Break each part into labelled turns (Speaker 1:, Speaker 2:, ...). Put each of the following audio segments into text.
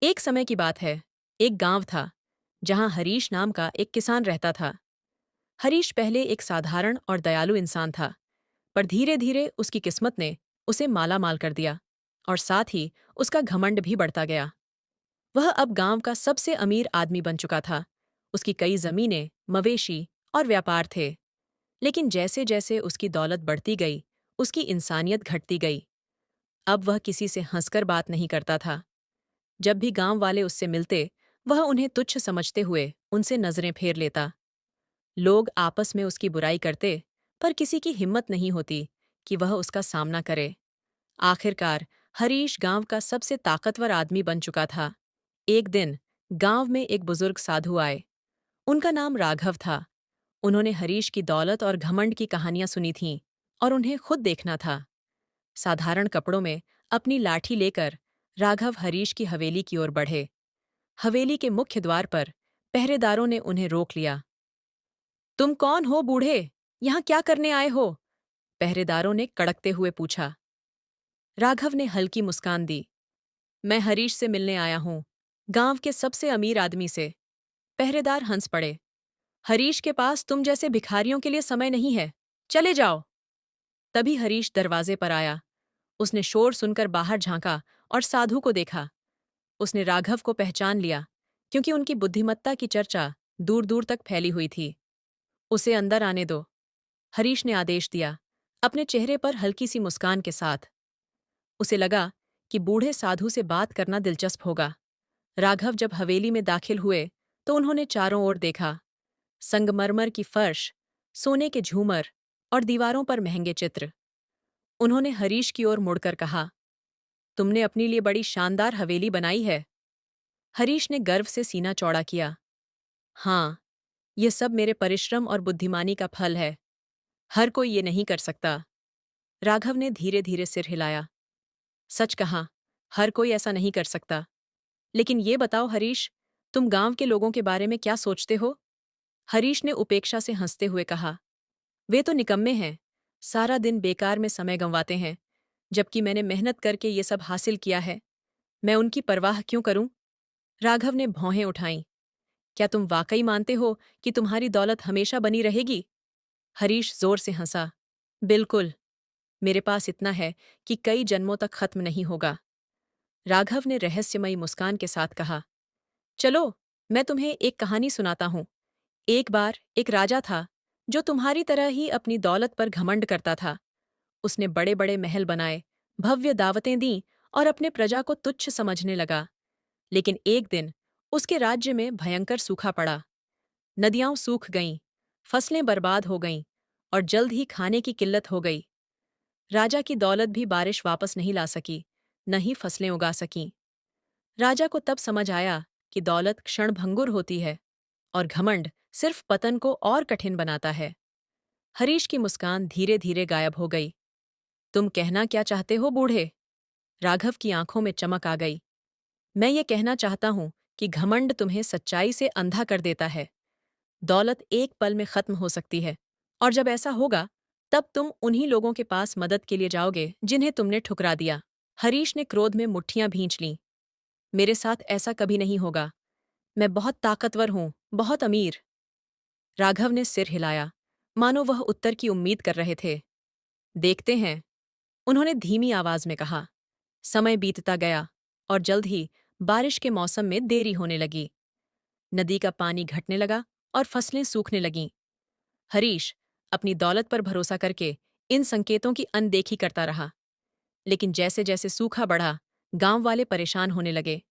Speaker 1: एक समय की बात है। एक गांव था जहां हरीश नाम का एक किसान रहता था। हरीश पहले एक साधारण और दयालु इंसान था, पर धीरे धीरे उसकी किस्मत ने उसे माला माल कर दिया और साथ ही उसका घमंड भी बढ़ता गया। वह अब गांव का सबसे अमीर आदमी बन चुका था। उसकी कई जमीनें, मवेशी और व्यापार थे। लेकिन जैसे जैसे उसकी दौलत बढ़ती गई, उसकी इंसानियत घटती गई। अब वह किसी से हंसकर बात नहीं करता था। जब भी गांव वाले उससे मिलते, वह उन्हें तुच्छ समझते हुए उनसे नजरें फेर लेता। लोग आपस में उसकी बुराई करते, पर किसी की हिम्मत नहीं होती कि वह उसका सामना करे। आखिरकार हरीश गांव का सबसे ताकतवर आदमी बन चुका था। एक दिन गांव में एक बुजुर्ग साधु आए। उनका नाम राघव था। उन्होंने हरीश की दौलत और घमंड की कहानियां सुनी थीं और उन्हें खुद देखना था। साधारण कपड़ों में अपनी लाठी लेकर राघव हरीश की हवेली की ओर बढ़े। हवेली के मुख्य द्वार पर पहरेदारों ने उन्हें रोक लिया। तुम कौन हो बूढ़े? यहाँ क्या करने आए हो? पहरेदारों ने कड़कते हुए पूछा। राघव ने हल्की मुस्कान दी। मैं हरीश से मिलने आया हूँ, गांव के सबसे अमीर आदमी से। पहरेदार हंस पड़े। हरीश के पास तुम जैसे भिखारियों के लिए समय नहीं है, चले जाओ। तभी हरीश दरवाजे पर आया। उसने शोर सुनकर बाहर झांका और साधु को देखा। उसने राघव को पहचान लिया, क्योंकि उनकी बुद्धिमत्ता की चर्चा दूर दूर तक फैली हुई थी। उसे अंदर आने दो, हरीश ने आदेश दिया, अपने चेहरे पर हल्की सी मुस्कान के साथ। उसे लगा कि बूढ़े साधु से बात करना दिलचस्प होगा। राघव जब हवेली में दाखिल हुए तो उन्होंने चारों ओर देखा। संगमरमर की फर्श, सोने के झूमर और दीवारों पर महंगे चित्र। उन्होंने हरीश की ओर मुड़कर कहा, तुमने अपने लिए बड़ी शानदार हवेली बनाई है। हरीश ने गर्व से सीना चौड़ा किया। हाँ, ये सब मेरे परिश्रम और बुद्धिमानी का फल है। हर कोई ये नहीं कर सकता। राघव ने धीरे धीरे सिर हिलाया। सच कहा, हर कोई ऐसा नहीं कर सकता। लेकिन ये बताओ हरीश, तुम गांव के लोगों के बारे में क्या सोचते हो? हरीश ने उपेक्षा से हंसते हुए कहा, वे तो निकम्मे हैं, सारा दिन बेकार में समय गंवाते हैं, जबकि मैंने मेहनत करके ये सब हासिल किया है। मैं उनकी परवाह क्यों करूं? राघव ने भौहें उठाईं। क्या तुम वाकई मानते हो कि तुम्हारी दौलत हमेशा बनी रहेगी? हरीश जोर से हंसा। बिल्कुल, मेरे पास इतना है कि कई जन्मों तक खत्म नहीं होगा। राघव ने रहस्यमयी मुस्कान के साथ कहा, चलो, मैं तुम्हें एक कहानी सुनाता हूं। एक बार एक राजा था जो तुम्हारी तरह ही अपनी दौलत पर घमंड करता था। उसने बड़े बड़े महल बनाए, भव्य दावतें दीं और अपने प्रजा को तुच्छ समझने लगा। लेकिन एक दिन उसके राज्य में भयंकर सूखा पड़ा। नदियां सूख गईं, फसलें बर्बाद हो गईं और जल्द ही खाने की किल्लत हो गई। राजा की दौलत भी बारिश वापस नहीं ला सकी, न ही फसलें उगा सकीं। राजा को तब समझ आया कि दौलत क्षणभंगुर होती है और घमंड सिर्फ पतन को और कठिन बनाता है। हरीश की मुस्कान धीरे धीरे गायब हो गई। तुम कहना क्या चाहते हो बूढ़े? राघव की आंखों में चमक आ गई। मैं ये कहना चाहता हूं कि घमंड तुम्हें सच्चाई से अंधा कर देता है। दौलत एक पल में खत्म हो सकती है, और जब ऐसा होगा, तब तुम उन्हीं लोगों के पास मदद के लिए जाओगे जिन्हें तुमने ठुकरा दिया। हरीश ने क्रोध में मुट्ठियां भींच लीं। मेरे साथ ऐसा कभी नहीं होगा। मैं बहुत ताकतवर हूं, बहुत अमीर। राघव ने सिर हिलाया, मानो वह उत्तर की उम्मीद कर रहे थे। देखते हैं, उन्होंने धीमी आवाज में कहा। समय बीतता गया और जल्द ही बारिश के मौसम में देरी होने लगी। नदी का पानी घटने लगा और फसलें सूखने लगीं। हरीश अपनी दौलत पर भरोसा करके इन संकेतों की अनदेखी करता रहा। लेकिन जैसे जैसे सूखा बढ़ा, गांव वाले परेशान होने लगे।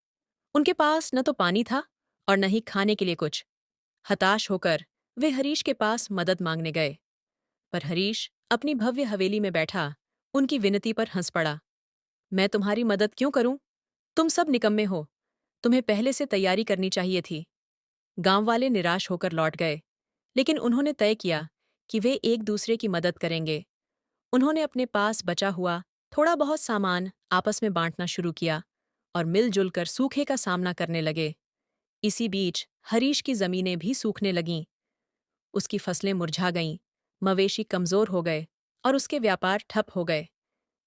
Speaker 1: उनके पास न तो पानी था और न ही खाने के लिए कुछ। हताश होकर वे हरीश के पास मदद मांगने गए। पर हरीश अपनी भव्य हवेली में बैठा उनकी विनती पर हंस पड़ा। मैं तुम्हारी मदद क्यों करूं? तुम सब निकम्मे हो। तुम्हें पहले से तैयारी करनी चाहिए थी। गांव वाले निराश होकर लौट गए, लेकिन उन्होंने तय किया कि वे एक दूसरे की मदद करेंगे। उन्होंने अपने पास बचा हुआ थोड़ा बहुत सामान आपस में बांटना शुरू किया और मिलजुल कर सूखे का सामना करने लगे। इसी बीच हरीश की जमीनें भी सूखने लगीं। उसकी फसलें मुरझा गईं, मवेशी कमजोर हो गए और उसके व्यापार ठप हो गए।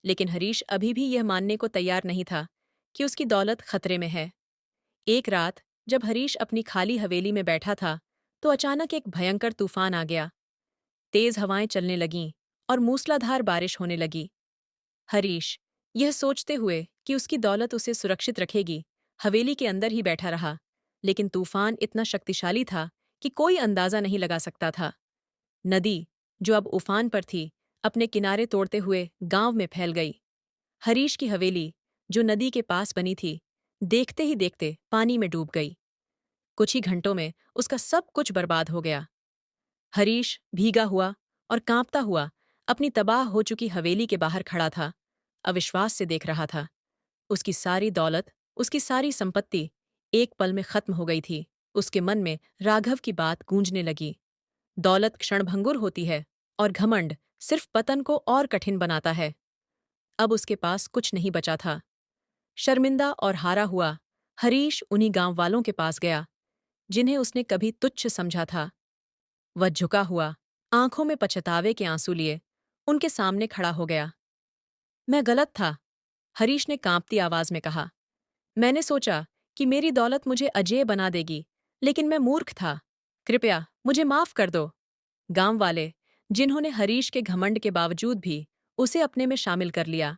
Speaker 1: लेकिन हरीश अभी भी यह मानने को तैयार नहीं था कि उसकी दौलत खतरे में है। एक रात जब हरीश अपनी खाली हवेली में बैठा था, तो अचानक एक भयंकर तूफान आ गया। तेज हवाएं चलने लगीं और मूसलाधार बारिश होने लगी। हरीश, यह सोचते हुए कि उसकी दौलत उसे सुरक्षित रखेगी, हवेली के अंदर ही बैठा रहा। लेकिन तूफान इतना शक्तिशाली था कि कोई अंदाजा नहीं लगा सकता था। नदी, जो अब उफान पर थी, अपने किनारे तोड़ते हुए गांव में फैल गई। हरीश की हवेली, जो नदी के पास बनी थी, देखते ही देखते पानी में डूब गई। कुछ ही घंटों में उसका सब कुछ बर्बाद हो गया। हरीश भीगा हुआ और कांपता हुआ अपनी तबाह हो चुकी हवेली के बाहर खड़ा था, अविश्वास से देख रहा था। उसकी सारी दौलत, उसकी सारी संपत्ति एक पल में खत्म हो गई थी। उसके मन में राघव की बात गूंजने लगी। दौलत क्षणभंगुर होती है और घमंड सिर्फ पतन को और कठिन बनाता है। अब उसके पास कुछ नहीं बचा था। शर्मिंदा और हारा हुआ, हरीश उन्हीं गांव वालों के पास गया, जिन्हें उसने कभी तुच्छ समझा था। वह झुका हुआ, आंखों में पछतावे के आंसू लिए, उनके सामने खड़ा हो गया। मैं गलत था, हरीश ने कांपती आवाज में कहा। मैंने सोचा कि मेरी दौलत मुझे अजेय बना देगी, लेकिन मैं मूर्ख था। कृपया मुझे माफ कर दो। गांव वाले, जिन्होंने हरीश के घमंड के बावजूद भी उसे अपने में शामिल कर लिया,